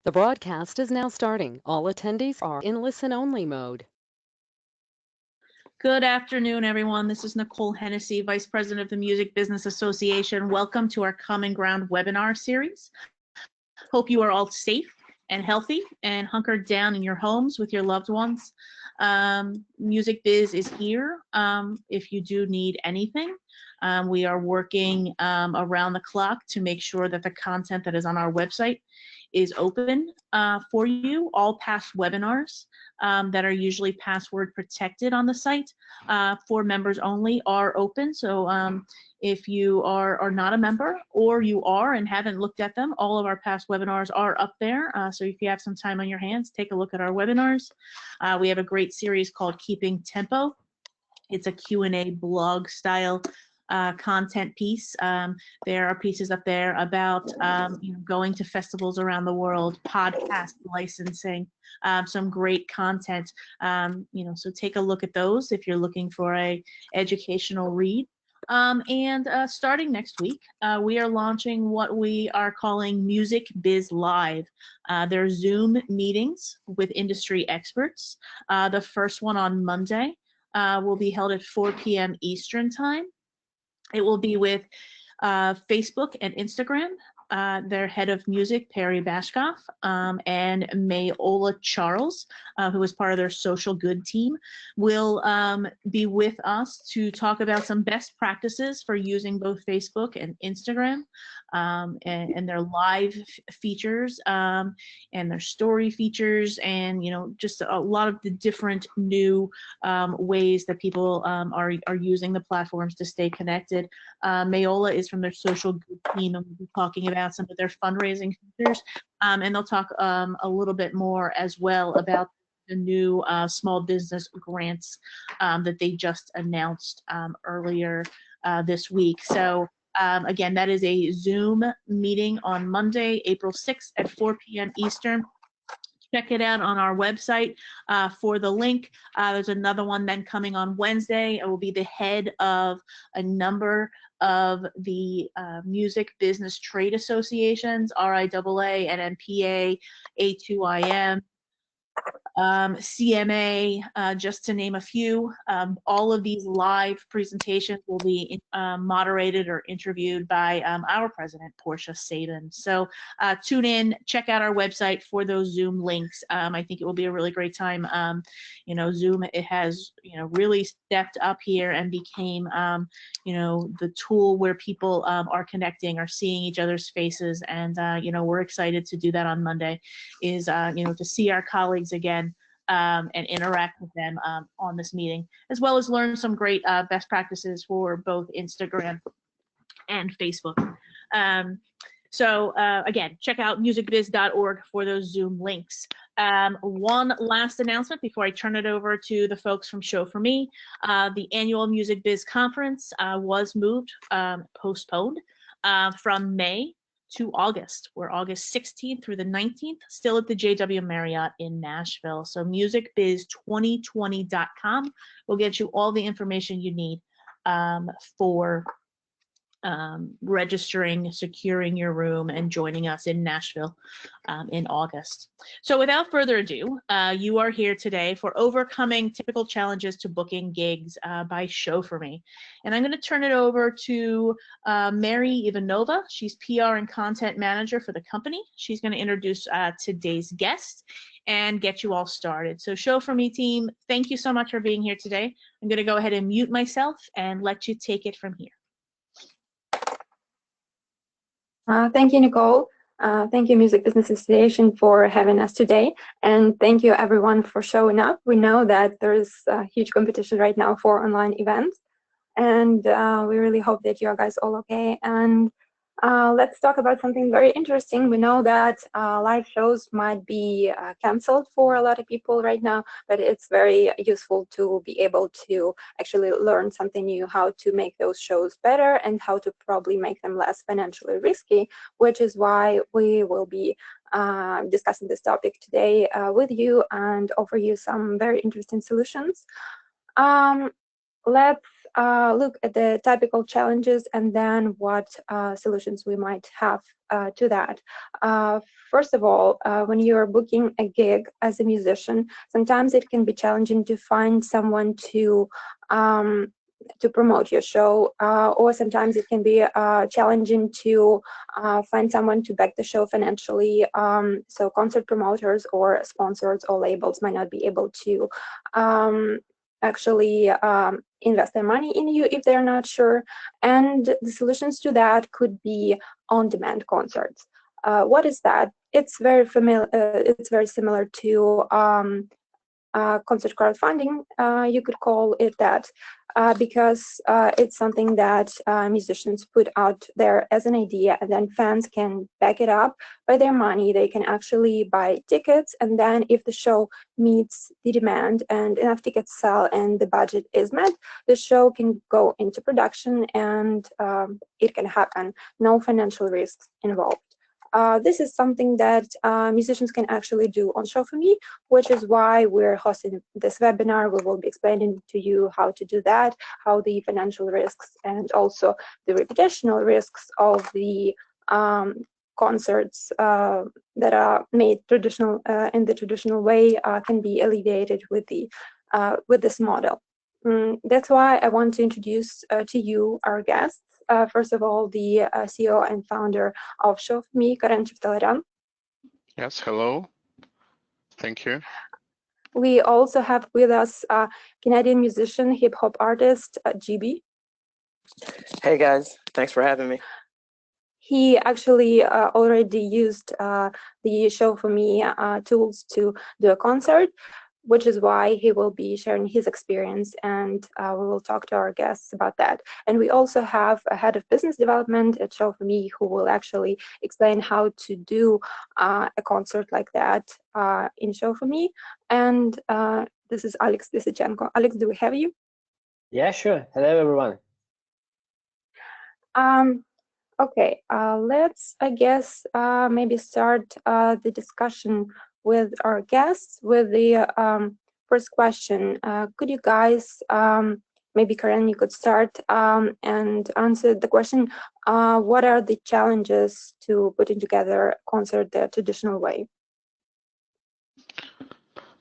The broadcast is now starting. All attendees are in listen-only mode. Good afternoon, everyone. This is Nicole Hennessy, Vice President of the Music Business Association. Welcome to our Common Ground webinar series. Hope you are all safe and healthy and hunkered down in your homes with your loved ones. Music Biz is here if you do need anything. We are working around the clock to make sure that the content that is on our website is open for you. All past webinars that are usually password protected on the site for members only are open. So if you are not a member, or you are and haven't looked at them, all of our past webinars are up there. So if you have some time on your hands, take a look at our webinars. We have a great series called Keeping Tempo. It's a Q&A blog style content piece. There are pieces up there about going to festivals around the world, podcast licensing, some great content. So take a look at those if you're looking for a educational read. Starting next week, we are launching what we are calling Music Biz Live. They're Zoom meetings with industry experts. The first one on Monday will be held at 4 p.m. Eastern Time. It will be with Facebook and Instagram. Their head of music, Perry Bashkoff, and Mayola Charles, who is part of their social good team, will be with us to talk about some best practices for using both Facebook and Instagram, and their live features and their story features, and just a lot of the different new ways that people are using the platforms to stay connected. Mayola is from their social good team, and we'll be talking about some of their fundraising features, and they'll talk a little bit more as well about the new small business grants that they just announced earlier this week. So again, that is a Zoom meeting on Monday, April 6th at 4 p.m. Eastern. Check it out on our website for the link. There's another one then coming on Wednesday. It will be the head of a number of the music business trade associations, RIAA, NMPA, A2IM, CMA, just to name a few. All of these live presentations will be moderated or interviewed by our president, Portia Sabin. So tune in, check out our website for those Zoom links. I think it will be a really great time. Zoom, it has really stepped up here and became the tool where people are connecting, are seeing each other's faces, and we're excited to do that on Monday. Is to see our colleagues again. And interact with them on this meeting, as well as learn some great best practices for both Instagram and Facebook. Again, check out musicbiz.org for those Zoom links. One last announcement before I turn it over to the folks from Show For Me. The annual Music Biz Conference was moved, postponed from May to August. We're August 16th through the 19th, still at the JW Marriott in Nashville. So musicbiz2020.com will get you all the information you need for registering, securing your room, and joining us in Nashville in August. So without further ado, you are here today for Overcoming Typical Challenges to Booking Gigs by Show For Me. And I'm going to turn it over to Mary Ivanova. She's PR and content manager for the company. She's going to introduce today's guest and get you all started. So Show For Me team, thank you so much for being here today. I'm going to go ahead and mute myself and let you take it from here. Thank you, Nicole. Thank you, Music Business Association, for having us today. And thank you, everyone, for showing up. We know that there's a huge competition right now for online events. And we really hope that you are guys all okay. And let's talk about something very interesting. We know that live shows might be canceled for a lot of people right now, but it's very useful to be able to actually learn something new, how to make those shows better and how to probably make them less financially risky, which is why we will be discussing this topic today with you and offer you some very interesting solutions. Let's look at the typical challenges and then what solutions we might have to that. First of all, when you're booking a gig as a musician, sometimes it can be challenging to find someone to promote your show, or sometimes it can be challenging to find someone to back the show financially. So concert promoters or sponsors or labels might not be able to actually invest their money in you if they're not sure. And the solutions to that could be on-demand concerts. What is that? It's very familiar. It's very similar to concert crowdfunding, you could call it that, because it's something that musicians put out there as an idea, and then fans can back it up by their money. They can actually buy tickets, and then if the show meets the demand and enough tickets sell and the budget is met, the show can go into production, and it can happen. No financial risks involved. This is something that musicians can actually do on Show For Me, which is why we're hosting this webinar. We will be explaining to you how to do that, how the financial risks and also the reputational risks of the concerts that are made traditional in the traditional way can be alleviated with this model. That's why I want to introduce to you our guests. First of all, the CEO and founder of Show For Me, Karén Chiftalaryan. Yes, hello. Thank you. We also have with us Canadian musician, hip hop artist, DJIBY. Hey guys, thanks for having me. He actually already used the Show For Me tools to do a concert, which is why he will be sharing his experience, and we will talk to our guests about that. And we also have a head of business development at Show For Me who will actually explain how to do a concert like that in Show For Me. And this is Alex Lisichenko. Alex, do we have you? Yeah, sure. Hello, everyone. Okay, let's, I guess, maybe start the discussion with our guests with the first question. Could you guys, maybe Karén, you could start and answer the question, what are the challenges to putting together a concert the traditional way?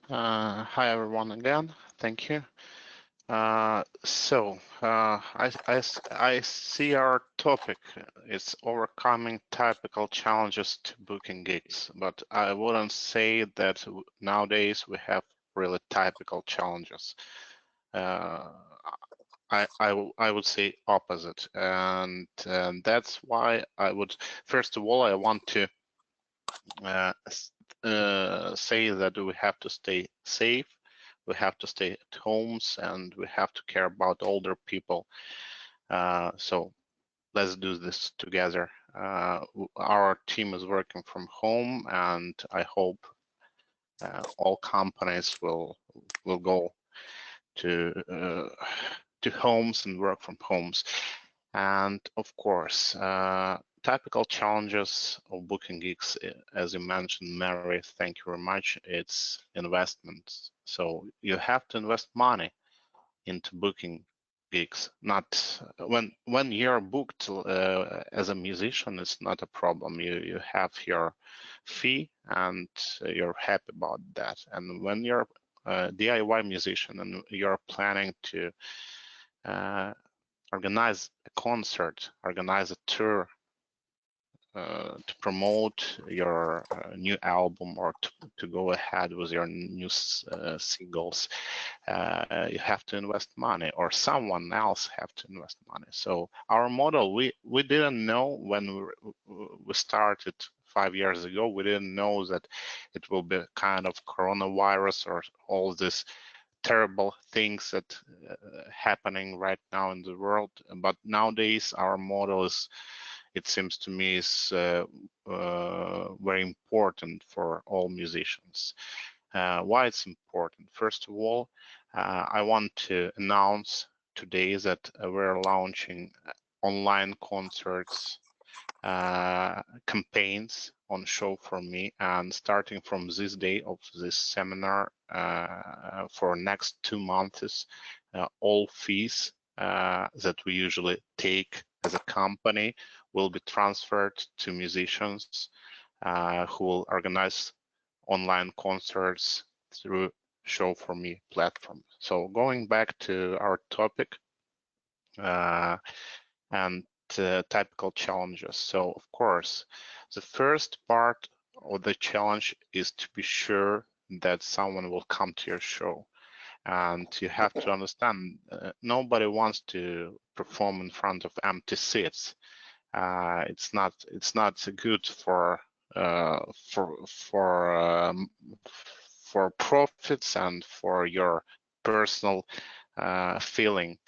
Hi everyone again. Thank you. I see our topic is overcoming typical challenges to booking gigs, but I wouldn't say that nowadays we have really typical challenges. I would say opposite, and that's why I would, first of all, I want to say that we have to stay safe. We have to stay at homes, and we have to care about older people. So let's do this together. Our team is working from home, and I hope all companies will go to homes and work from homes. And of course, typical challenges of booking gigs, as you mentioned, Mary, thank you very much. It's investments. So you have to invest money into booking gigs. Not when you're booked as a musician, it's not a problem. You have your fee and you're happy about that. And when you're a DIY musician and you're planning to organize a concert, organize a tour, to promote your new album or to go ahead with your new singles, you have to invest money, or someone else have to invest money. So our model, we didn't know when we started 5 years ago, we didn't know that it will be kind of coronavirus or all this terrible things that happening right now in the world. But nowadays our model is, it seems to me, is very important for all musicians. Why it's important? First of all, I want to announce today that we're launching online concerts campaigns on Show For Me, and starting from this day of this seminar for next 2 months, all fees that we usually take as a company will be transferred to musicians who will organize online concerts through Show for Me platform. So going back to our topic and typical challenges. So of course, the first part of the challenge is to be sure that someone will come to your show. And you have to understand, nobody wants to perform in front of empty seats. It's not good for profits and for your personal feeling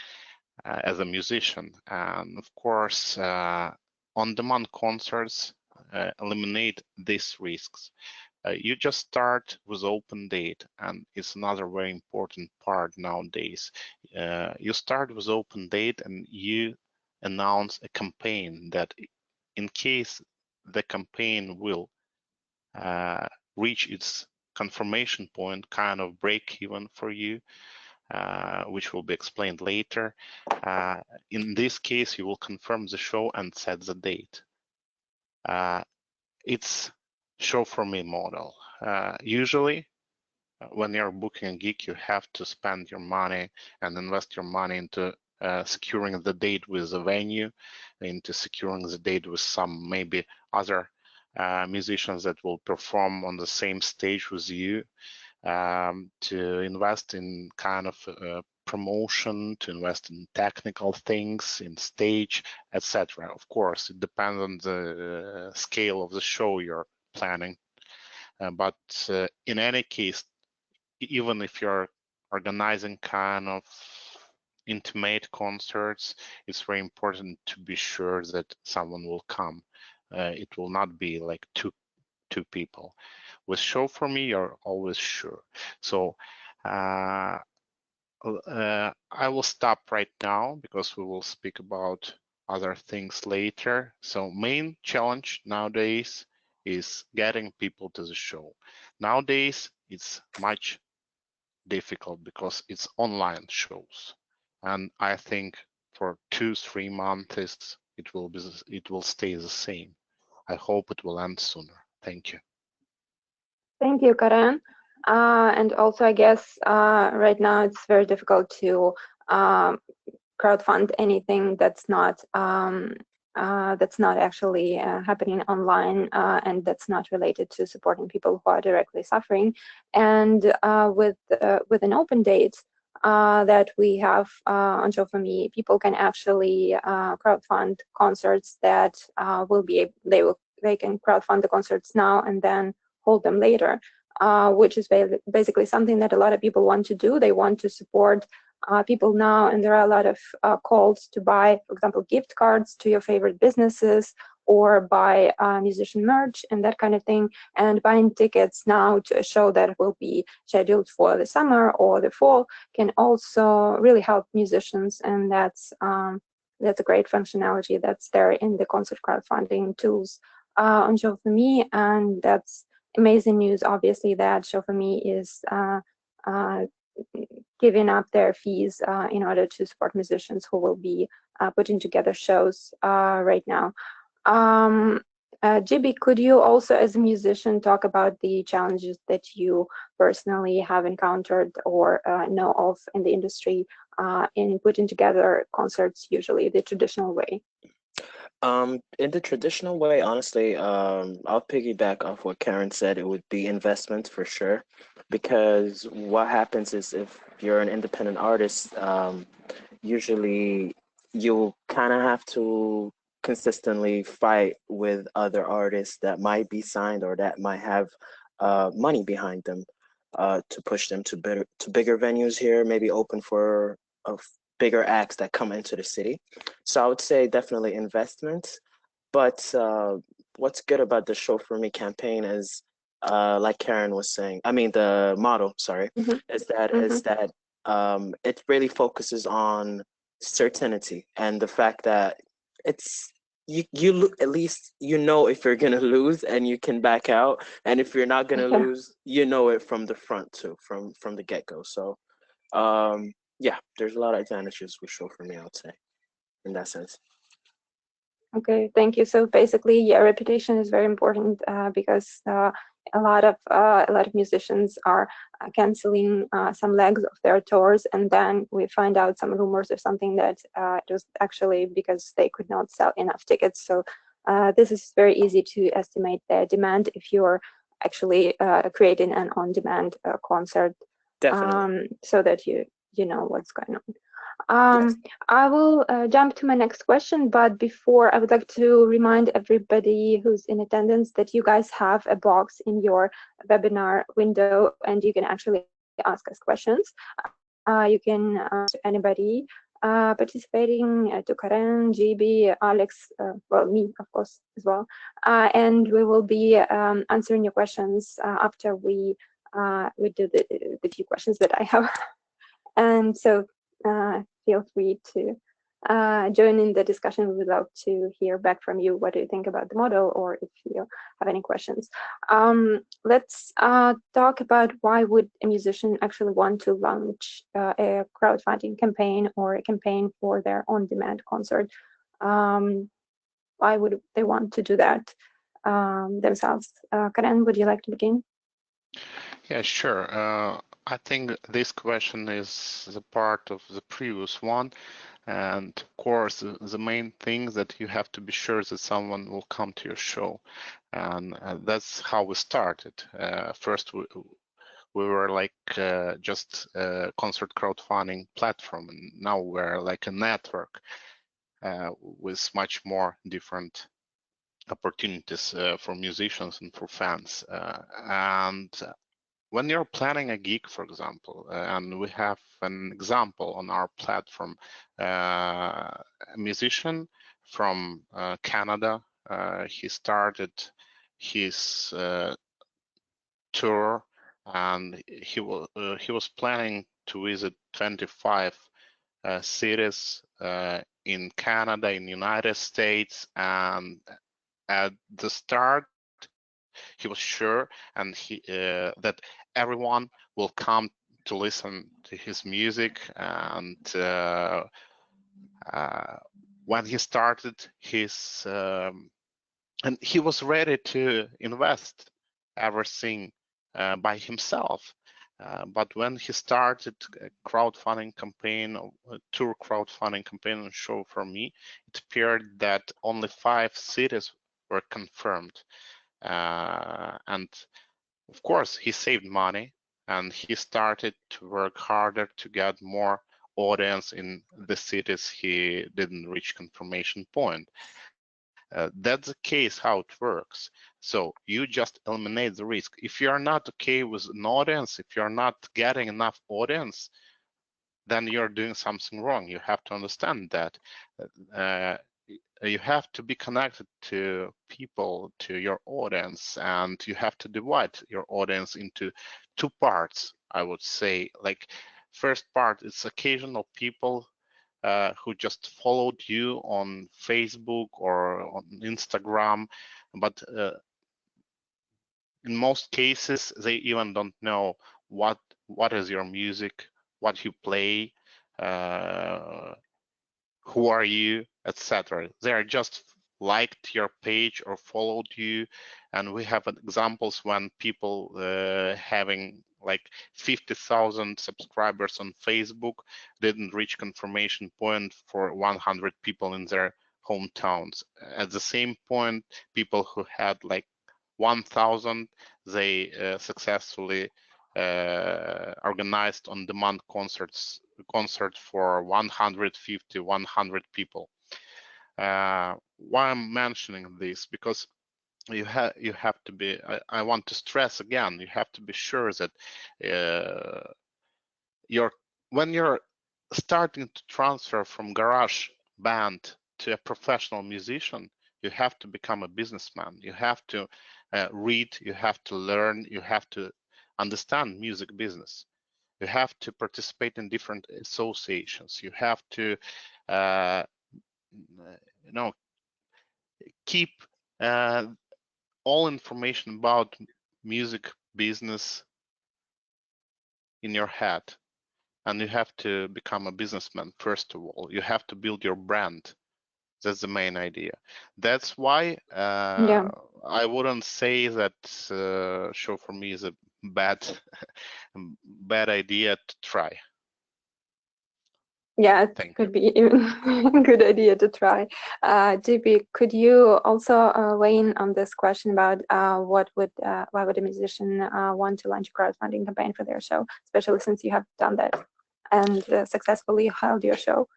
as a musician. And of course, on-demand concerts eliminate these risks. You just start with open date, and it's another very important part nowadays. You start with open date and you announce a campaign that in case the campaign will reach its confirmation point, kind of break even for you, which will be explained later. In this case, you will confirm the show and set the date. It's Show for Me model. Usually, when you're booking a gig, you have to spend your money and invest your money into securing the date with the venue, into securing the date with some maybe other musicians that will perform on the same stage with you, to invest in kind of promotion, to invest in technical things, in stage, etc. Of course, it depends on the scale of the show you're planning. But in any case, even if you're organizing kind of intimate concerts, it's very important to be sure that someone will come. It will not be like two people. With Show for Me, you're always sure. So I will stop right now because we will speak about other things later. So main challenge nowadays is getting people to the show. Nowadays, it's much difficult because it's online shows. And I think for 2-3 months, it will stay the same. I hope it will end sooner. Thank you. Thank you, Karén. And also, I guess right now it's very difficult to crowdfund anything that's not actually happening online, and that's not related to supporting people who are directly suffering. And with an open date that we have on Show for Me, people can actually crowdfund concerts that they can crowdfund the concerts now and then hold them later, which is basically something that a lot of people want to do. They want to support people now, and there are a lot of calls to buy, for example, gift cards to your favorite businesses, or buy musician merch and that kind of thing. And buying tickets now to a show that will be scheduled for the summer or the fall can also really help musicians, and that's a great functionality that's there in the concert crowdfunding tools on Show for Me. And that's amazing news, obviously, that Show for Me is giving up their fees in order to support musicians who will be putting together shows right now. DJIBY, could you also, as a musician, talk about the challenges that you personally have encountered or know of in the industry in putting together concerts, usually the traditional way? In the traditional way, honestly, I'll piggyback off what Karén said. It would be investment for sure, because what happens is if you're an independent artist, usually you kind of have to consistently fight with other artists that might be signed or that might have money behind them to push them to bigger venues here, maybe open for bigger acts that come into the city. So I would say definitely investment. But what's good about the Show for Me campaign is, like Karén was saying, I mean the model, sorry, is that it really focuses on certainty and the fact that it's you at least you know if you're gonna lose and you can back out, and if you're not gonna lose, you know it from the front too, from the get-go. So Yeah, there's a lot of advantages for sure for me, I would say, in that sense. Okay, thank you. So basically, yeah, reputation is very important because a lot of musicians are canceling some legs of their tours, and then we find out some rumors or something that it was actually because they could not sell enough tickets. So this is very easy to estimate the demand if you're actually creating an on-demand concert, Definitely. so that you know what's going on. Yes. I will jump to my next question, but before I would like to remind everybody who's in attendance that you guys have a box in your webinar window and you can actually ask us questions. You can ask anybody participating, to Karén, GB, Alex, well, me, of course, as well. And we will be answering your questions after we do the few questions that I have. And so feel free to join in the discussion. We would love to hear back from you. What do you think about the model, or if you have any questions? Let's talk about why would a musician actually want to launch a crowdfunding campaign or a campaign for their on-demand concert. Why would they want to do that themselves? Karén, would you like to begin? Yeah, sure. I think this question is a part of the previous one. And of course, the main thing that you have to be sure that someone will come to your show. And that's how we started. First, we were like just a concert crowdfunding platform. And now we're like a network with much more different opportunities for musicians and for fans. And when you're planning a gig, for example, and we have an example on our platform, a musician from Canada, he started his tour, and he was planning to visit 25 cities in Canada, in the United States, and at the start, he was sure and that everyone will come to listen to his music. And when he started his, and he was ready to invest everything by himself. But when he started a crowdfunding campaign, a tour crowdfunding campaign and show for me, it appeared that only 5 cities were confirmed. And of course, he saved money and he started to work harder to get more audience in the cities he didn't reach confirmation point. That's the case how it works. So you just eliminate the risk. If you're not okay with an audience, if you're not getting enough audience, then you're doing something wrong. You have to understand that. You have to be connected to people, to your audience, and you have to divide your audience into 2 parts, I would say. Like, first part is occasional people who just followed you on Facebook or on Instagram, but in most cases they even don't know what is your music, what you play, who are you, etc. They are just liked your page or followed you, and we have examples when people having like 50,000 subscribers on Facebook didn't reach confirmation point for 100 people in their hometowns. At the same point, people who had like 1,000, they successfully organized on-demand concert for 150, 100 people. Why I'm mentioning this? Because you have to be. I want to stress again. You have to be sure that when you're starting to transfer from garage band to a professional musician, you have to become a businessman. You have to read. You have to learn. You have to understand music business. You have to participate in different associations. You have to, keep all information about music business in your head. and you have to become a businessman. First of all, you have to build your brand. That's the main idea. That's why I wouldn't say that show for me is a bad bad idea to try. Yeah, it could be even a good idea to try. GB, could you also weigh in on this question about why would a musician want to launch a crowdfunding campaign for their show, especially since you have done that and successfully held your show?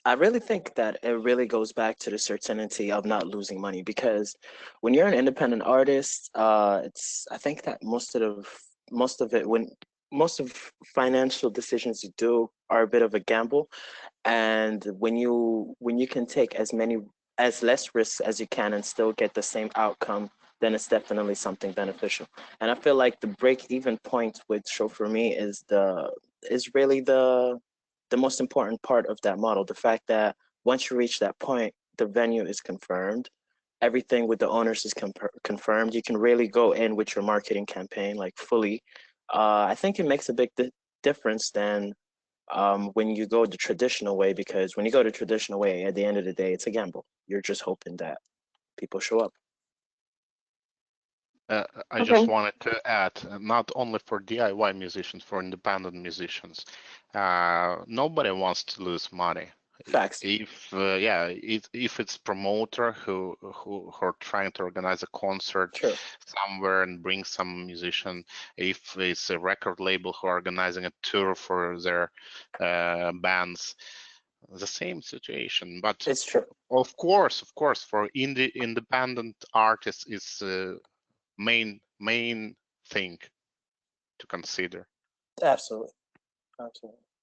I really think that it really goes back to the certainty of not losing money, because when you're an independent artist, I think that most of financial decisions you do are a bit of a gamble, and when you can take as less risks as you can and still get the same outcome, then it's definitely something beneficial. And I feel like the break-even point with Show for Me is really the most important part of that model. The fact that once you reach that point, the venue is confirmed, everything with the owners is confirmed. You can really go in with your marketing campaign like fully. I think it makes a big difference than when you go the traditional way, because when you go the traditional way, at the end of the day, it's a gamble. You're just hoping that people show up. I just wanted to add, not only for DIY musicians, for independent musicians, nobody wants to lose money. Facts. If it's promoter who are trying to organize a concert somewhere and bring some musician, if it's a record label who are organizing a tour for their bands, the same situation. But it's true. Of course, for independent artists, it's main thing to consider. Absolutely.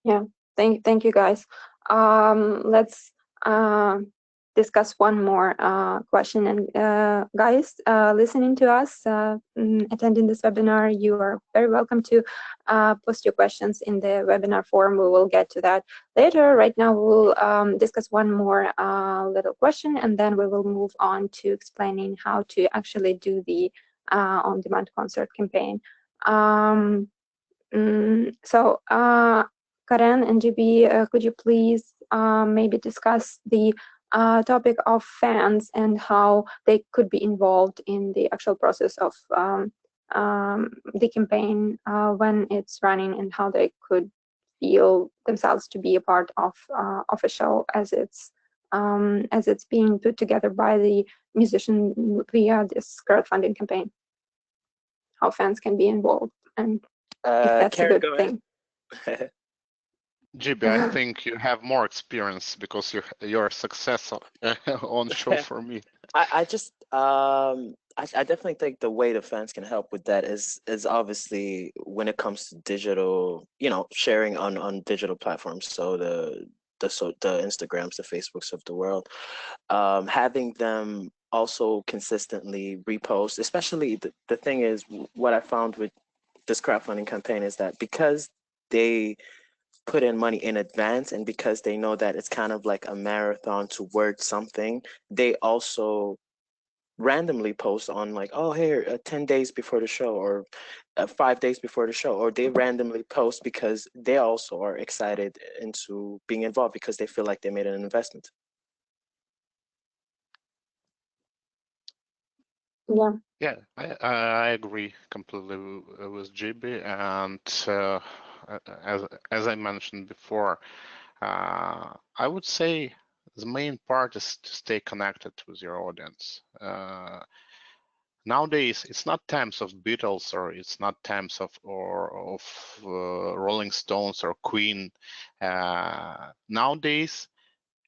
Yeah, thank you guys. Let's discuss one more question. And guys listening to us, attending this webinar, you are very welcome to post your questions in the webinar forum. We will get to that later. Right now, we'll discuss one more little question, and then we will move on to explaining how to actually do the on-demand concert campaign. So, Karén and GB, could you please maybe discuss the topic of fans and how they could be involved in the actual process of the campaign when it's running, and how they could feel themselves to be a part of a show as it's being put together by the musician via this crowdfunding campaign? How fans can be involved, and if that's Karén, a good thing. GB, I think you have more experience because you're a successful on Show for Me. I definitely think the way the fans can help with that is obviously when it comes to digital, sharing on digital platforms. So the Instagrams, the Facebooks of the world, having them also consistently repost. Especially the thing is, what I found with this crowdfunding campaign is that because they put in money in advance, and because they know that it's kind of like a marathon to word something, they also randomly post on like, oh, here 10 days before the show, or 5 days before the show, or they randomly post because they also are excited into being involved, because they feel like they made an investment. Yeah, I agree completely with GB, and as I mentioned before, I would say the main part is to stay connected with your audience. Nowadays, it's not times of Beatles, or it's not times of Rolling Stones or Queen. Nowadays,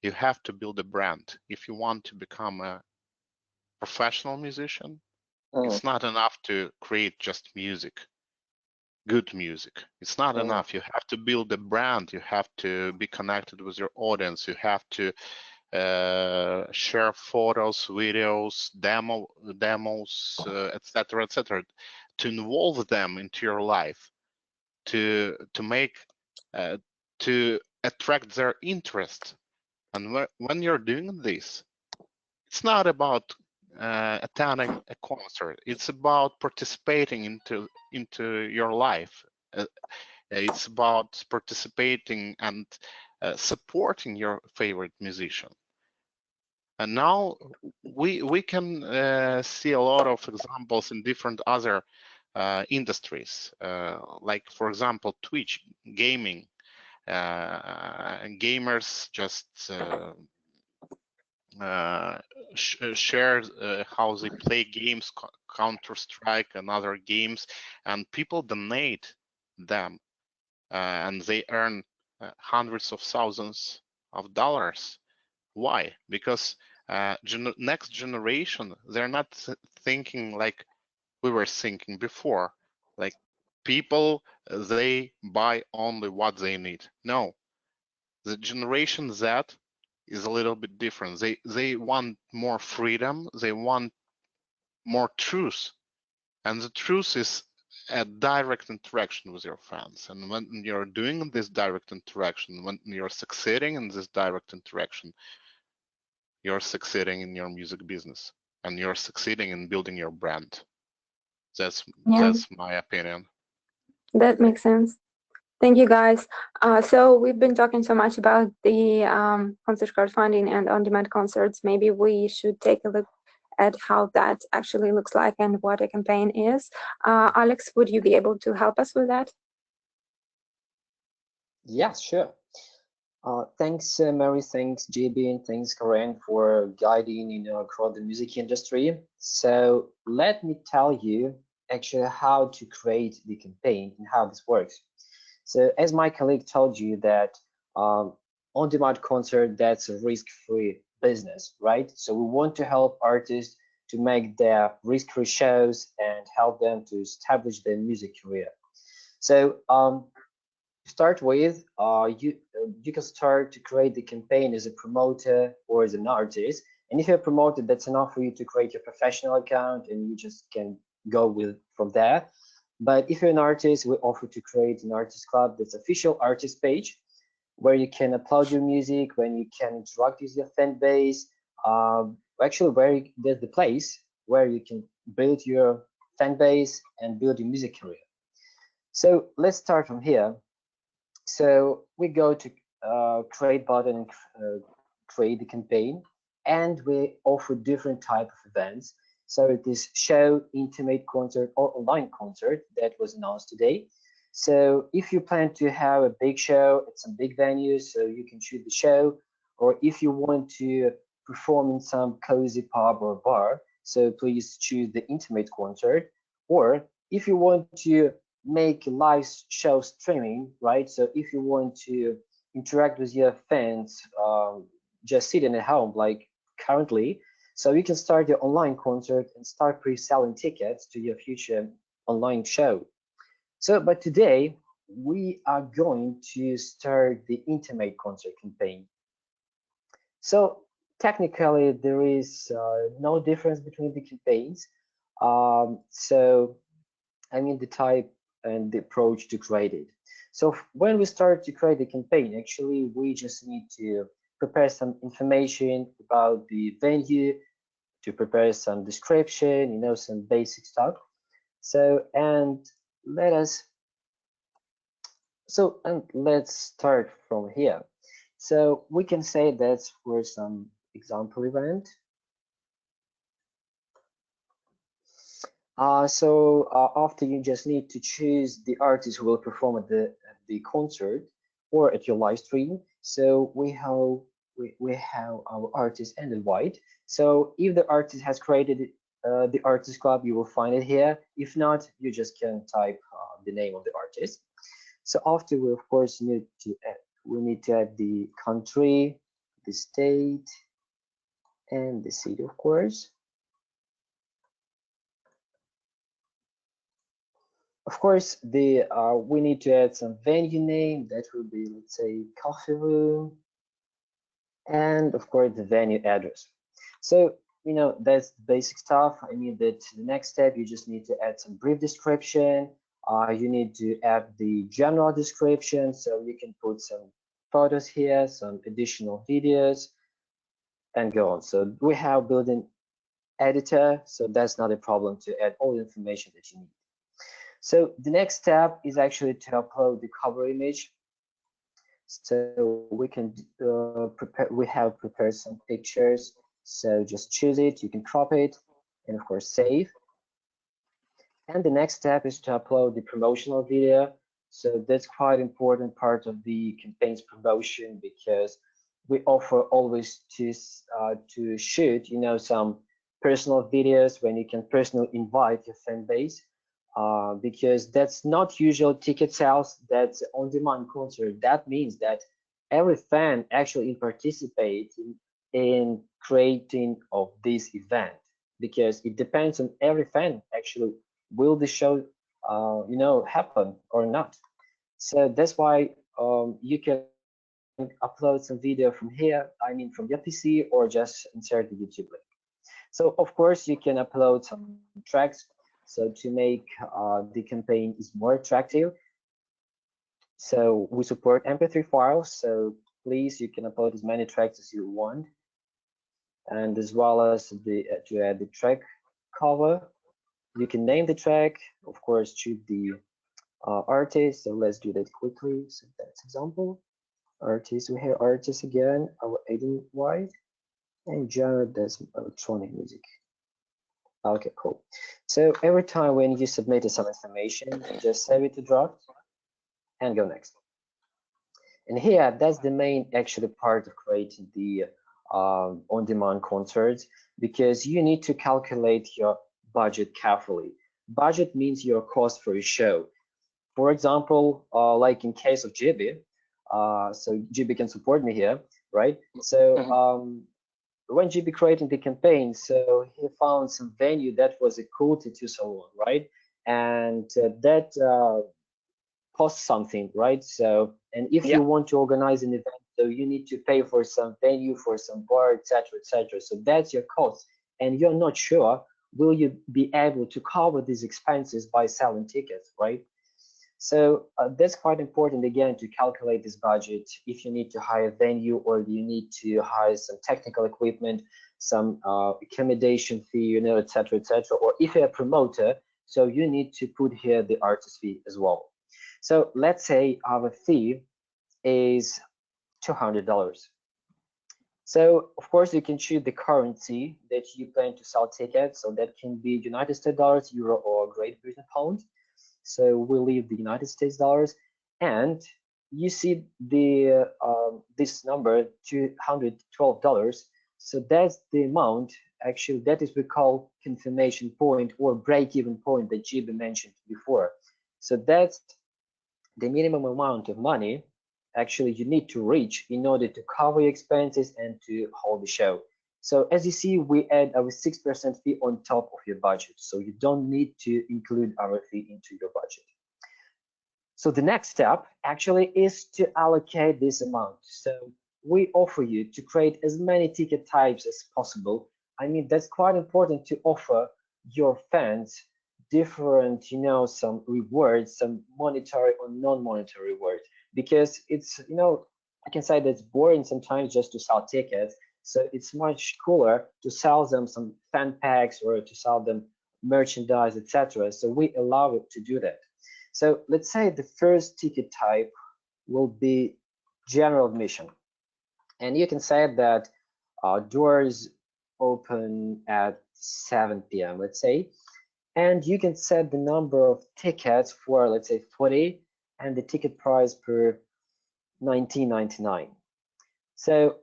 you have to build a brand if you want to become a professional musician. It's not enough to create just music, good music. It's not enough. You have to build a brand. You have to be connected with your audience. You have to share photos, videos, demos, etc., to involve them into your life, to make to attract their interest. And when you're doing this, it's not about attending a concert. It's about participating into your life. It's about participating and supporting your favorite musician. And now we can see a lot of examples in different other industries, like for example Twitch, gaming. Gamers just share how they play games, Counter-Strike and other games, and people donate them, and they earn hundreds of thousands of dollars. Why? Because next generation, they're not thinking like we were thinking before, like people, they buy only what they need. No, the generation Z is a little bit different. They want more freedom, they want more truth, and the truth is a direct interaction with your fans. And when you're doing this direct interaction, when you're succeeding in this direct interaction, you're succeeding in your music business and you're succeeding in building your brand. That's my opinion. That makes sense. Thank you, guys. So we've been talking so much about the concert crowdfunding and on-demand concerts. Maybe we should take a look at how that actually looks like and what a campaign is. Alex, would you be able to help us with that? Yeah, sure. Thanks, Mary. Thanks, JB, and thanks, Karén, for guiding across the music industry. So let me tell you actually how to create the campaign and how this works. So as my colleague told you that on-demand concert, that's a risk-free business, right? So we want to help artists to make their risk-free shows and help them to establish their music career. So to start with, you can start to create the campaign as a promoter or as an artist. And if you're a promoter, that's enough for you to create your professional account and you just can go with from there. But if you're an artist, we offer to create an artist club that's official artist page where you can upload your music, when you can interact with your fan base, actually there's the place where you can build your fan base and build your music career. So let's start from here. So we go to create button and create the campaign, and we offer different type of events. So it is show, intimate concert, or online concert that was announced today. So if you plan to have a big show at some big venues, so you can choose the show, or if you want to perform in some cozy pub or bar, so please choose the intimate concert. Or if you want to make live show streaming, right? So if you want to interact with your fans, just sitting at home like currently, so you can start your online concert and start pre-selling tickets to your future online show. So, but today we are going to start the intimate concert campaign. So technically there is no difference between the campaigns. So I mean the type and the approach to create it. So when we start to create the campaign, actually we just need to prepare some information about the venue, to prepare some description, some basic stuff. So let's start from here. So we can say that's for some example event. After you just need to choose the artist who will perform at the concert or at your live stream. So we have our artist ended white. So if the artist has created the artist club, you will find it here. If not, you just can type the name of the artist. So after we of course need to add the country, the state, and the city of course. Of course, we need to add some venue name. That will be, let's say, coffee room, and of course the venue address. So that's basic stuff. I mean that the next step, you just need to add some brief description. You need to add the general description, so you can put some photos here, some additional videos, and go on. So we have built-in editor, so that's not a problem to add all the information that you need. So the next step is actually to upload the cover image. So we can we have prepared some pictures. So just choose it, you can crop it, and of course save. And the next step is to upload the promotional video. So that's quite important part of the campaign's promotion, because we offer always to shoot, you know, some personal videos when you can personally invite your fan base, because that's not usual ticket sales, that's on-demand concert. That means that every fan actually participates in creating of this event, because it depends on every fan actually will the show you know, happen or not. So that's why you can upload some video from here, I mean from your PC, or just insert the YouTube link. So of course you can upload some tracks, so to make the campaign is more attractive. So we support MP3 files, so please, you can upload as many tracks as you want, and as well as the to add the track cover. You can name the track, of course, choose the artist. So let's do that quickly. So that's example. Artist, we have artist again, our Aiden White, and genre, that's electronic music. Okay, cool. So every time when you submit some information, just save it to draft and go next. And here, that's the main actually part of creating the on-demand concerts, because you need to calculate your budget carefully. Budget means your cost for your show. For example, like in case of DJIBY, so DJIBY can support me here, right? So when DJIBY created the campaign, so he found some venue that was a cool tattoo salon, right? And that costs something, right? So, and if you want to organize an event, so you need to pay for some venue, for some bar, etc., etc. So that's your cost, and you're not sure will you be able to cover these expenses by selling tickets, right? So that's quite important, again, to calculate this budget. If you need to hire a venue, or you need to hire some technical equipment, some accommodation fee, you know, etc., etc. Or if you're a promoter, so you need to put here the artist fee as well. So let's say our fee is $200. So of course you can choose the currency that you plan to sell tickets. So that can be United States dollars, euro, or Great Britain pound. So we'll leave the United States dollars, and you see the this number, $212. So that's the amount actually that is we call confirmation point or break-even point that DJIBY mentioned before. So that's the minimum amount of money actually you need to reach in order to cover your expenses and to hold the show. So as you see, we add our 6% fee on top of your budget. So you don't need to include our fee into your budget. So the next step actually is to allocate this amount. So we offer you to create as many ticket types as possible. I mean, that's quite important to offer your fans different, you know, some rewards, some monetary or non-monetary rewards, because it's, you know, I can say that's boring sometimes just to sell tickets. So it's much cooler to sell them some fan packs or to sell them merchandise, etc. So we allow it to do that. So let's say the first ticket type will be general admission. And you can say that doors open at 7 p.m., let's say. And you can set the number of tickets for, let's say, 40, and the ticket price per $19.99. So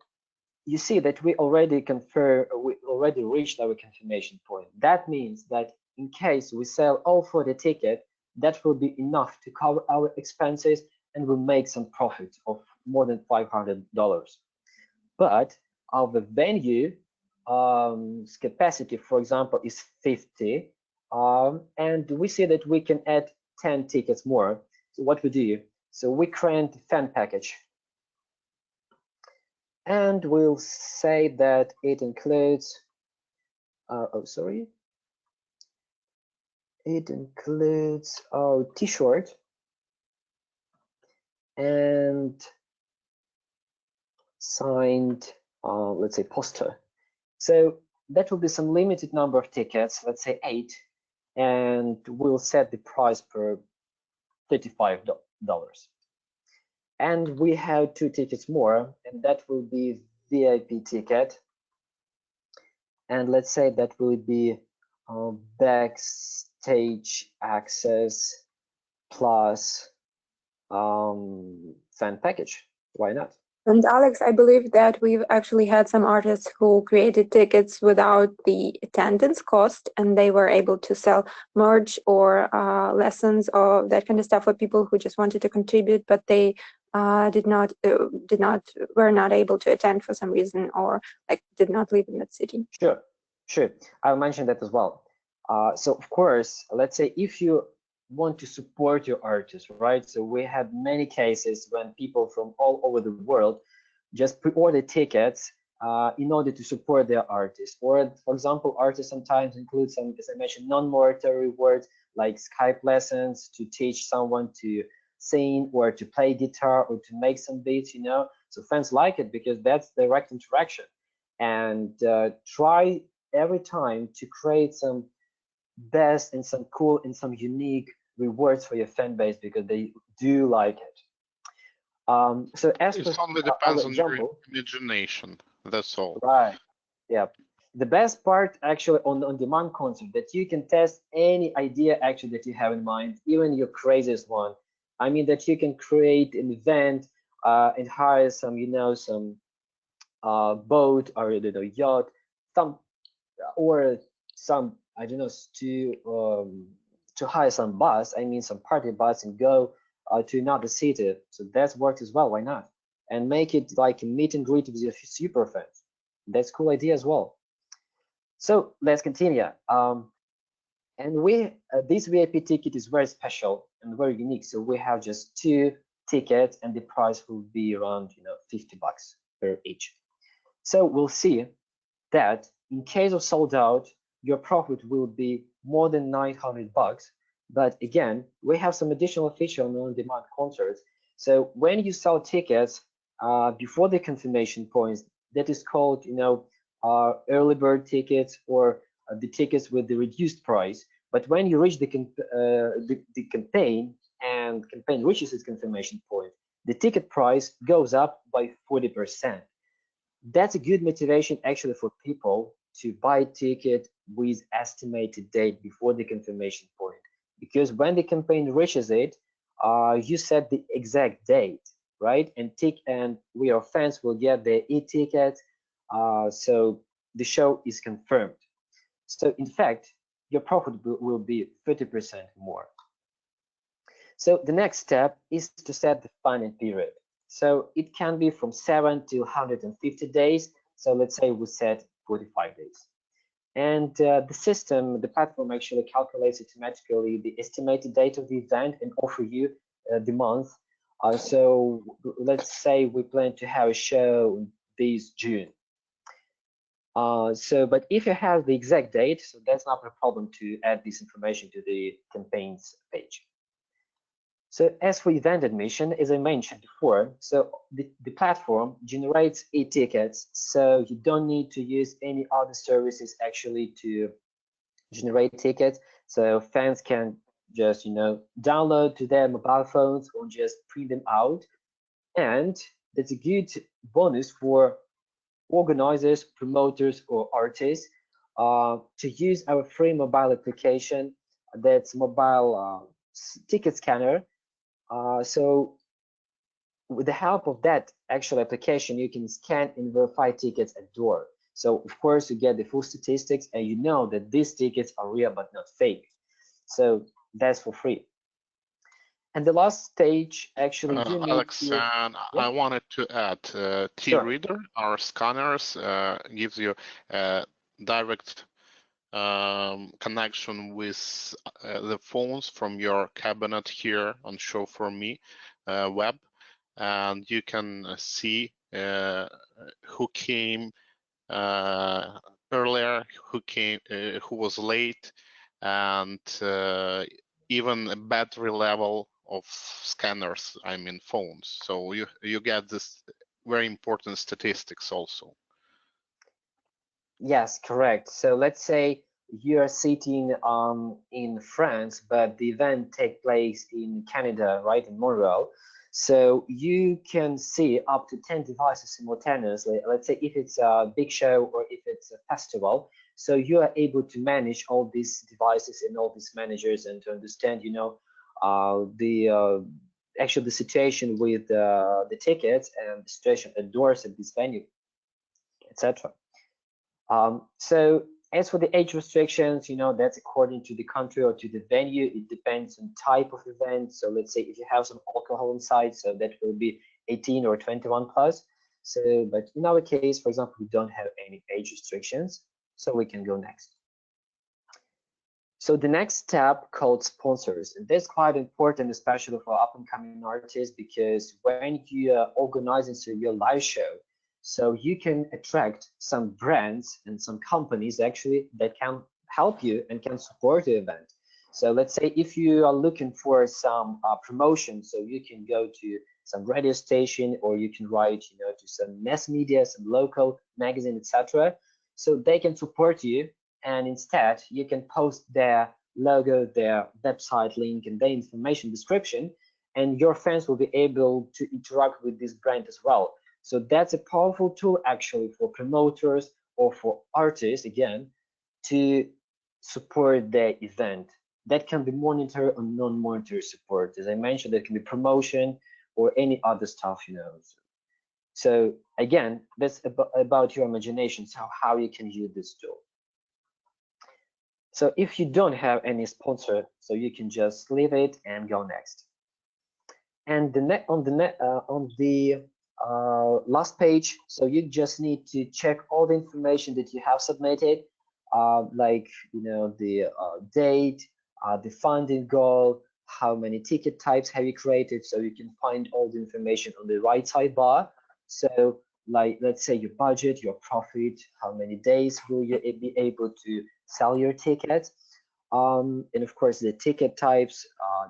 you see that we already reached our confirmation point. That means that in case we sell all 40 tickets, that will be enough to cover our expenses, and we'll make some profit of more than $500. But our venue capacity, for example, is 50. And we see that we can add 10 tickets more. So what we do? So we create a fan package, and we'll say that it includes, it includes our t-shirt and signed, let's say, poster. So that will be some limited number of tickets, let's say 8. and we'll set the price per $35. And we have 2 tickets more, and that will be VIP ticket. And let's say that will be backstage access plus fan package. Why not? And Alex, I believe that we've actually had some artists who created tickets without the attendance cost, and they were able to sell merch or lessons or that kind of stuff for people who just wanted to contribute, but they were not able to attend for some reason, or like did not live in that city. Sure. I'll mention that as well. So of course, let's say if you want to support your artist, right? So we have many cases when people from all over the world just pre-order tickets in order to support their artist. Or for example, artists sometimes include some, as I mentioned, non-monetary rewards like Skype lessons to teach someone to sing or to play guitar or to make some beats, you know. So fans like it because that's direct interaction. And try every time to create some best and some cool and some unique rewards for your fan base because they do like it. So as It per only our depends on your example, imagination. That's all. right? Yeah. The best part actually on on-demand concert that you can test any idea actually that you have in mind, even your craziest one. I mean that you can create an event and hire some, you know, some boat or you know yacht, some or some I don't know to hire some bus. I mean some party bus and go to another city. So that's worked as well. Why not? And make it like a meet and greet with your super fans. That's cool idea as well. So let's continue. And we this VIP ticket is very special and very unique. So we have just 2 tickets, and the price will be around $50 per each. So we'll see that in case of sold out, your profit will be more than $900. But again, we have some additional feature on on-demand concerts. So when you sell tickets before the confirmation points, that is called, early bird tickets or the tickets with the reduced price. But when you reach the campaign and campaign reaches its confirmation point, the ticket price goes up by 40%. That's a good motivation actually for people to buy a ticket with estimated date before the confirmation point, because when the campaign reaches it, you set the exact date, right? And we, our fans, will get their e-ticket, so the show is confirmed. So in fact, your profit will be 30% more. So the next step is to set the funding period. So it can be from 7 to 150 days. So let's say we set 45 days. And the platform actually calculates automatically the estimated date of the event and offer you the month. So let's say we plan to have a show this June. But if you have the exact date, so that's not a problem to add this information to the campaigns page. So as for event admission, as I mentioned before, so the platform generates e-tickets, so you don't need to use any other services actually to generate tickets. So fans can just, download to their mobile phones or just print them out. And that's a good bonus for organizers, promoters, or artists to use our free mobile application. That's mobile ticket scanner. So with the help of that actual application, you can scan and verify tickets at door. So of course you get the full statistics and you know that these tickets are real but not fake. So that's for free. And the last stage actually you need Alex, to, I wanted to add Sure. T-Reader or scanners gives you direct connection with the phones from your cabinet here on Show for Me web, and you can see who came earlier, who was late, and even a battery level of scanners, I mean phones. So you get this very important statistics also. Yes, correct. So let's say you are sitting in France, but the event take place in Canada, right, in Montreal. So you can see up to 10 devices simultaneously. Let's say if it's a big show or if it's a festival. So you are able to manage all these devices and all these managers and to understand, you know, actually the situation with the tickets and the situation outdoors at this venue, etc. So as for the age restrictions, you know, that's according to the country or to the venue. It depends on type of event. So let's say if you have some alcohol inside, so that will be 18 or 21 plus. So, but in our case, for example, we don't have any age restrictions, so we can go next. So the next step called sponsors, and that's quite important, especially for up and coming artists, because when you are organizing your live show, so you can attract some brands and some companies actually that can help you and can support the event. So let's say if you are looking for some promotion, so you can go to some radio station or you can write, you know, to some mass media, some local magazine, etc. So they can support you, and instead you can post their logo, their website link, and their information description, and your fans will be able to interact with this brand as well. So that's a powerful tool actually for promoters or for artists, again, to support their event. That can be monetary or non-monetary support. As I mentioned, that can be promotion or any other stuff, you know. So again, that's about your imagination, so how you can use this tool. So if you don't have any sponsor, so you can just leave it and go next. And on the last page, so you just need to check all the information that you have submitted, like, you know, the date, the funding goal, how many ticket types have you created, so you can find all the information on the right sidebar. So like, let's say your budget, your profit, how many days will you be able to sell your tickets, and of course the ticket types,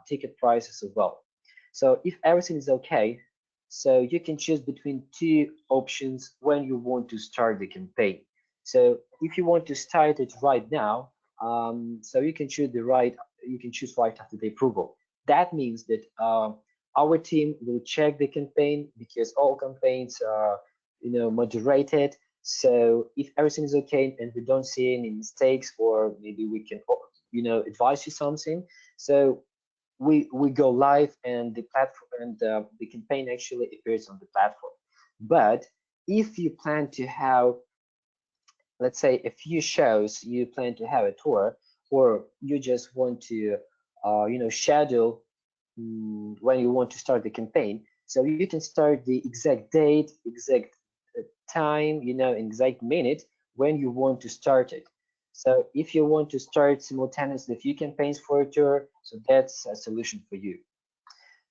ticket prices as well. So if everything is okay, so you can choose between two options when you want to start the campaign. So if you want to start it right now, so you can choose right after the approval. That means that our team will check the campaign, because all campaigns are, you know, moderated. So if everything is okay and we don't see any mistakes, or maybe we can, you know, advise you something, so we go live and the platform and the campaign actually appears on the platform. But if you plan to have, let's say, a few shows, you plan to have a tour, or you just want to you know, schedule when you want to start the campaign, so you can start the exact date, exact time, you know, exact minute when you want to start it. So if you want to start simultaneously a few campaigns for a tour, so that's a solution for you.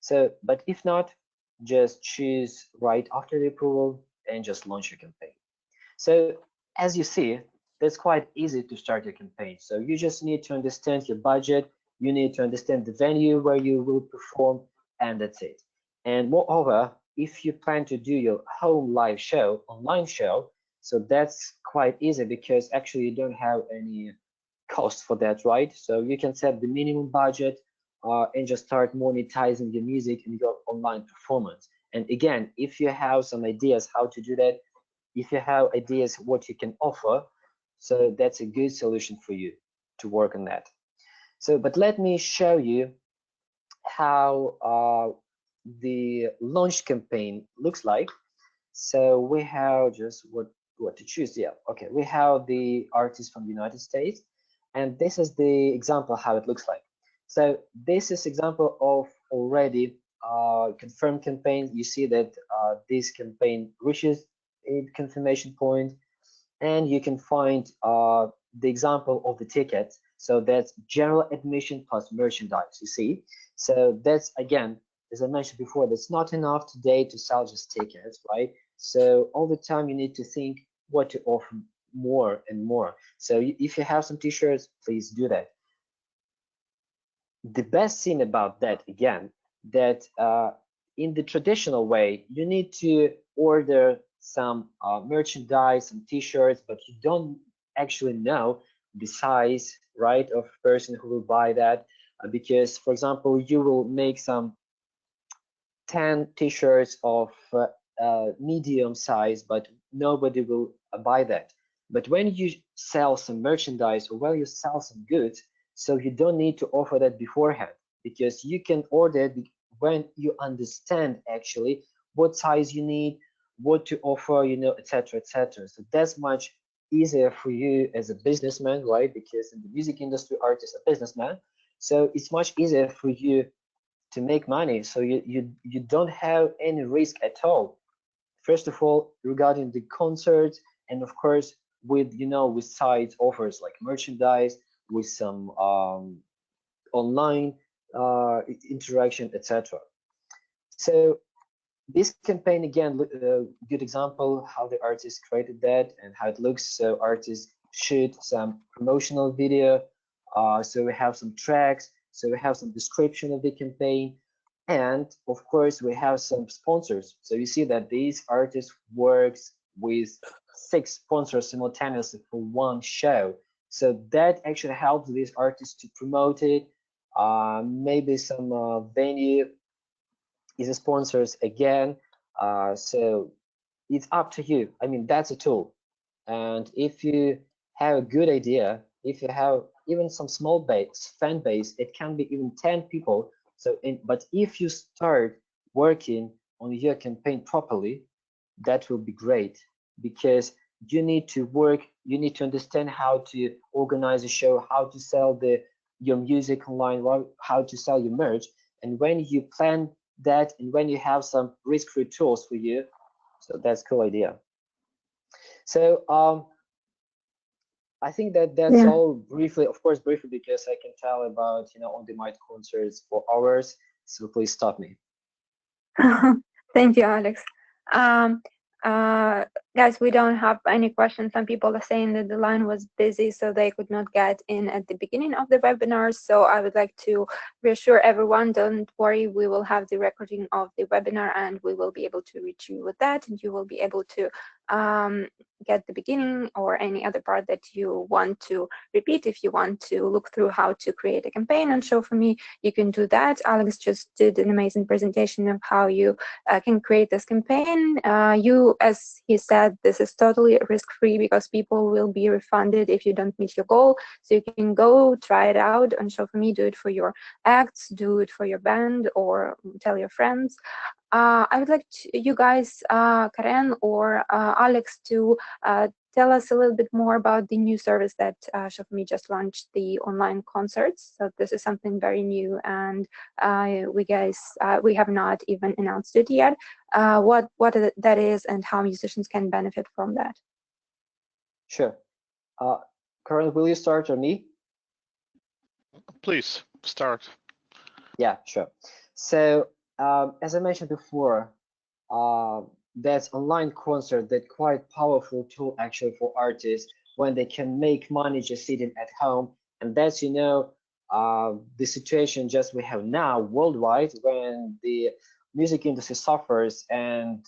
So, but if not, just choose right after the approval and just launch your campaign. So as you see, that's quite easy to start your campaign. So you just need to understand your budget, you need to understand the venue where you will perform, and that's it. And moreover, if you plan to do your home live show, online show, so that's quite easy, because actually you don't have any cost for that, right? So you can set the minimum budget and just start monetizing your music and your online performance. And again, if you have some ideas how to do that, if you have ideas what you can offer, so that's a good solution for you to work on that. So, but let me show you how the launch campaign looks like. So we have just what to choose. Yeah, okay, we have the artist from the United States, and this is the example how it looks like. So this is example of already confirmed campaign. You see that this campaign reaches a confirmation point, and you can find the example of the tickets. So that's general admission plus merchandise, you see. So that's, again, as I mentioned before, that's not enough today to sell just tickets, right? So all the time you need to think what to offer more and more. So if you have some t-shirts, please do that. The best thing about that, again, that in the traditional way, you need to order some merchandise, some t-shirts, but you don't actually know the size, right, of person who will buy that. Because, for example, you will make some 10 t-shirts of medium size, but nobody will buy that. But when you sell some merchandise or when you sell some goods, so you don't need to offer that beforehand, because you can order it when you understand actually what size you need, what to offer, you know, etc., etc. So that's much easier for you as a businessman, right? Because in the music industry, artists are businessmen, so it's much easier for you to make money. So you don't have any risk at all. First of all, regarding the concerts, and of course with, you know, with side offers like merchandise, with some online interaction, etc. So this campaign, again, good example how the artist created that and how it looks. So artists shoot some promotional video, so we have some tracks, so we have some description of the campaign, and of course we have some sponsors. So you see that these artists works with 6 sponsors simultaneously for one show. So that actually helps these artists to promote it. Maybe some venue is a sponsors again. So it's up to you. I mean, that's a tool. And if you have a good idea, if you have even some small fan base, it can be even 10 people. So but if you start working on your campaign properly, that will be great, because you need to work, you need to understand how to organize a show, how to sell your music online, how to sell your merch. And when you plan that, and when you have some risk-free tools for you, so that's a cool idea. So I think that that's all briefly, of course, briefly, because I can tell about, you know, on-demand concerts for hours. So please stop me. Thank you, Alex. Guys, we don't have any questions. Some people are saying that the line was busy, so they could not get in at the beginning of the webinar. So I would like to reassure everyone, don't worry, we will have the recording of the webinar and we will be able to reach you with that, and you will be able to get the beginning or any other part that you want to repeat. If you want to look through how to create a campaign and show for me, you can do that. Alex just did an amazing presentation of how you can create this campaign. As he said, this is totally risk-free because people will be refunded if you don't meet your goal. So you can go try it out and show for me, do it for your acts, do it for your band, or tell your friends. I would like you guys, Karén or Alex, to tell us a little bit more about the new service that Show4Me just launched, the online concerts. So this is something very new, and we have not even announced it yet. What that is and how musicians can benefit from that. Sure. Karén, will you start or me? Please start. Yeah, sure. So as I mentioned before, that's online concert, that quite powerful tool actually for artists when they can make money just sitting at home. And that's, you know, the situation just we have now worldwide, when the music industry suffers and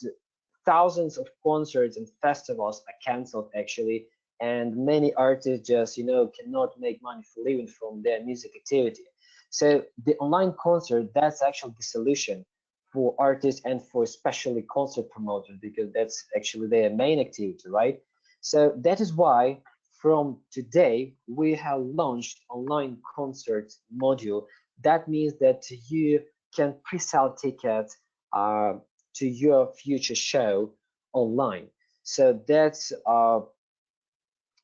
thousands of concerts and festivals are canceled actually, and many artists just, you know, cannot make money for living from their music activity. So the online concert, that's actually the solution for artists and for especially concert promoters, because that's actually their main activity, right? So that is why from today we have launched online concert module. That means that you can pre-sell tickets to your future show online. So that's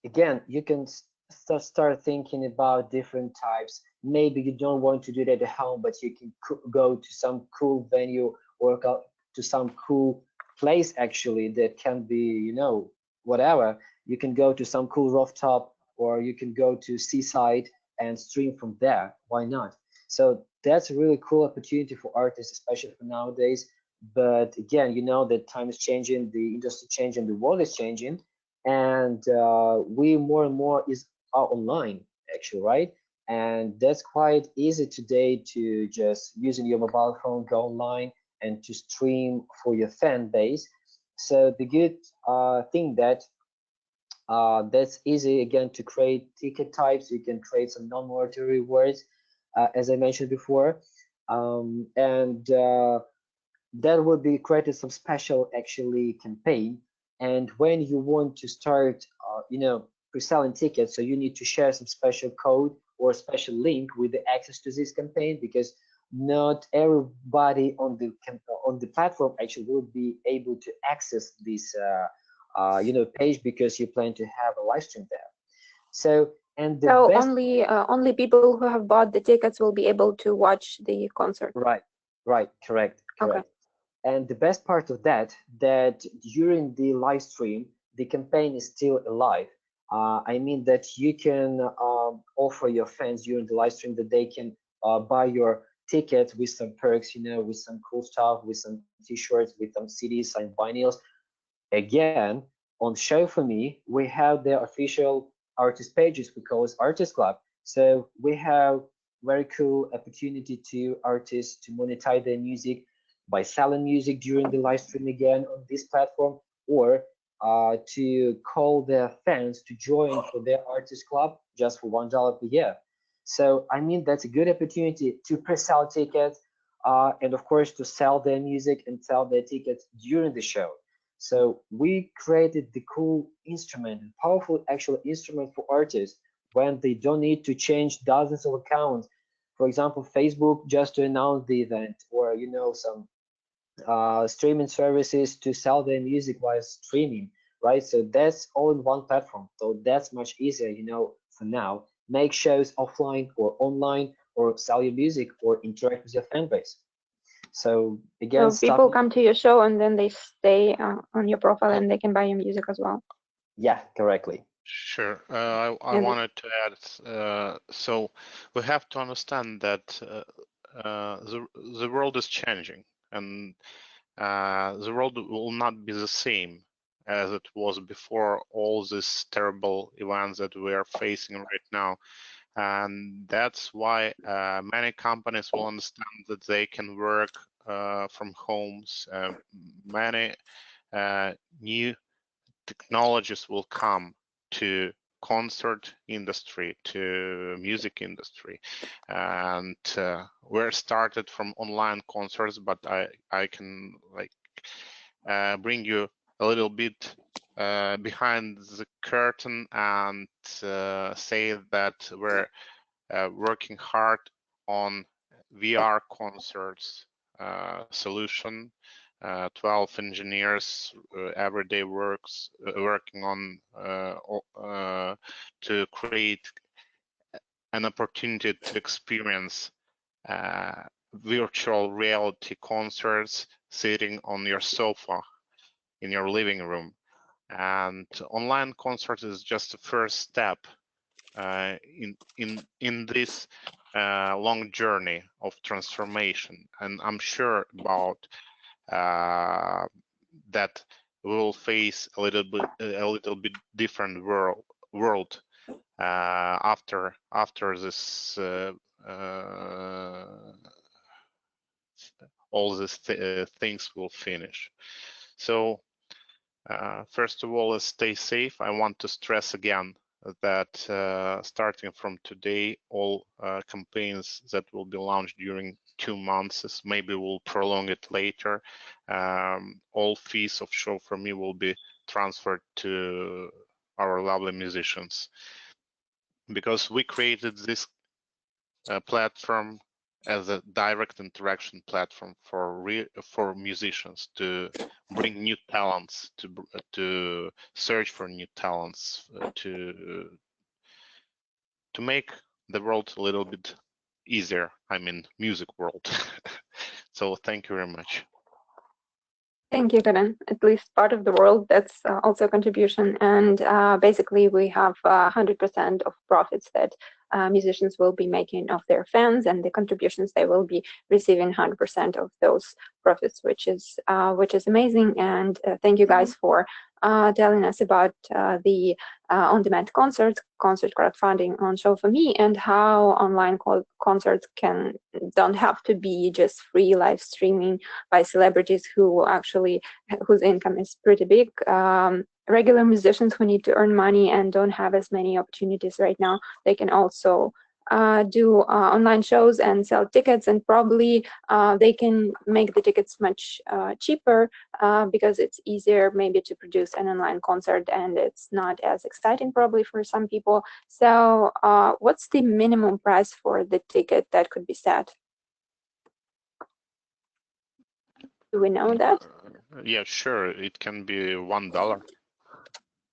again, you can start thinking about different types. Maybe you don't want to do that at home, but you can go to some cool venue or go to some cool place actually that can be, you know, whatever. You can go to some cool rooftop, or you can go to seaside and stream from there. Why not? So that's a really cool opportunity for artists, especially for nowadays. But again, you know that time is changing, the industry changing, the world is changing, and we more and more are online actually, right? And that's quite easy today to just using your mobile phone, go online and to stream for your fan base. So the good thing that That's easy again to create ticket types. You can create some non-monetary rewards, as I mentioned before, and that will be created some special actually campaign. And when you want to start, pre-selling tickets, so you need to share some special code or special link with the access to this campaign, because not everybody on the platform actually will be able to access this page, because you plan to have a live stream there. So So only people who have bought the tickets will be able to watch the concert. Right, correct. Okay. And the best part of that during the live stream, the campaign is still alive. I mean that you can offer your fans during the live stream that they can buy your ticket with some perks, with some cool stuff, with some t-shirts, with some CDs, some vinyls. Again, on Show For Me, we have the official artist pages we call it Artist Club. So we have very cool opportunity to artists to monetize their music by selling music during the live stream again on this platform, or to call their fans to join for their artist club just for $1 per year. So I mean that's a good opportunity to pre-sell tickets, and of course to sell their music and sell their tickets during the show. So we created the cool instrument, powerful actual instrument for artists when they don't need to change dozens of accounts. For example, Facebook just to announce the event, or some streaming services to sell their music while streaming, right? So that's all in one platform. So that's much easier, for now. Make shows offline or online, or sell your music, or interact with your fan base. So again, so people come to your show and then they stay on your profile and they can buy your music as well. Yeah, correctly. Sure. I wanted to add, so we have to understand that the world is changing, and the world will not be the same as it was before all these terrible events that we are facing right now. And that's why many companies will understand that they can work from homes. Many new technologies will come to concert industry, to music industry, and we're started from online concerts, but I can bring you a little bit behind the curtain and say that we're working hard on VR concerts solution. 12 engineers every day working on to create an opportunity to experience virtual reality concerts sitting on your sofa in your living room. And online concerts is just the first step in this long journey of transformation. And I'm sure about that we will face a little bit different world after this all these things will finish. So first of all, let's stay safe. I want to stress again that starting from today, all campaigns that will be launched during 2 months, maybe we'll prolong it later, all fees of Show For Me will be transferred to our lovely musicians, because we created this platform as a direct interaction platform for musicians to bring new talents, to search for new talents, to make the world a little bit easier. I mean, music world. So thank you very much. Thank you, Karén. At least part of the world, that's also a contribution. And basically, we have 100% of profits that musicians will be making of their fans, and the contributions they will be receiving 100% of those profits, which is amazing. And thank you guys for telling us about the on-demand concert crowdfunding on Show for Me, and how online concerts don't have to be just free live streaming by celebrities whose income is pretty big. Regular musicians who need to earn money and don't have as many opportunities right now, they can also do online shows and sell tickets, and probably they can make the tickets much cheaper because it's easier maybe to produce an online concert, and it's not as exciting probably for some people. So what's the minimum price for the ticket that could be set? Do we know that? Yeah, sure. It can be $1.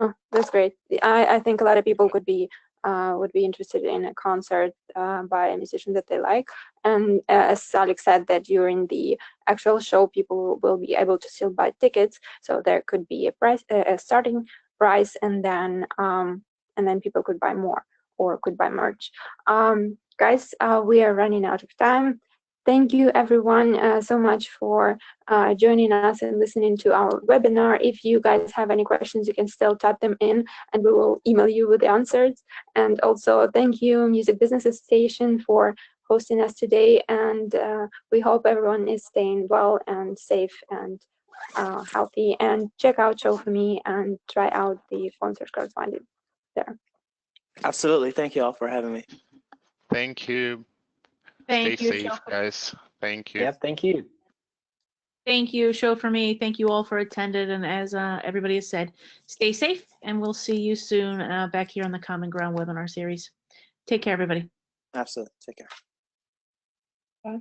Oh, that's great. I think a lot of people would be interested in a concert by a musician that they like. And as Alex said, that during the actual show, people will be able to still buy tickets. So there could be a starting price, and then people could buy more or could buy merch. Guys, we are running out of time. Thank you everyone so much for joining us and listening to our webinar. If you guys have any questions, you can still type them in and we will email you with the answers. And also thank you Music Business Association for hosting us today, and we hope everyone is staying well and safe and healthy, and check out Show for Me and try out the sponsors crowdfunding there. Absolutely. Thank you all for having me. Thank you. Thank Stay you. safe, guys. Thank you. Yep, thank you. Thank you, Show for Me. Thank you all for attending. And as everybody has said, stay safe, and we'll see you soon back here on the Common Ground webinar series. Take care, everybody. Absolutely. Take care. Bye.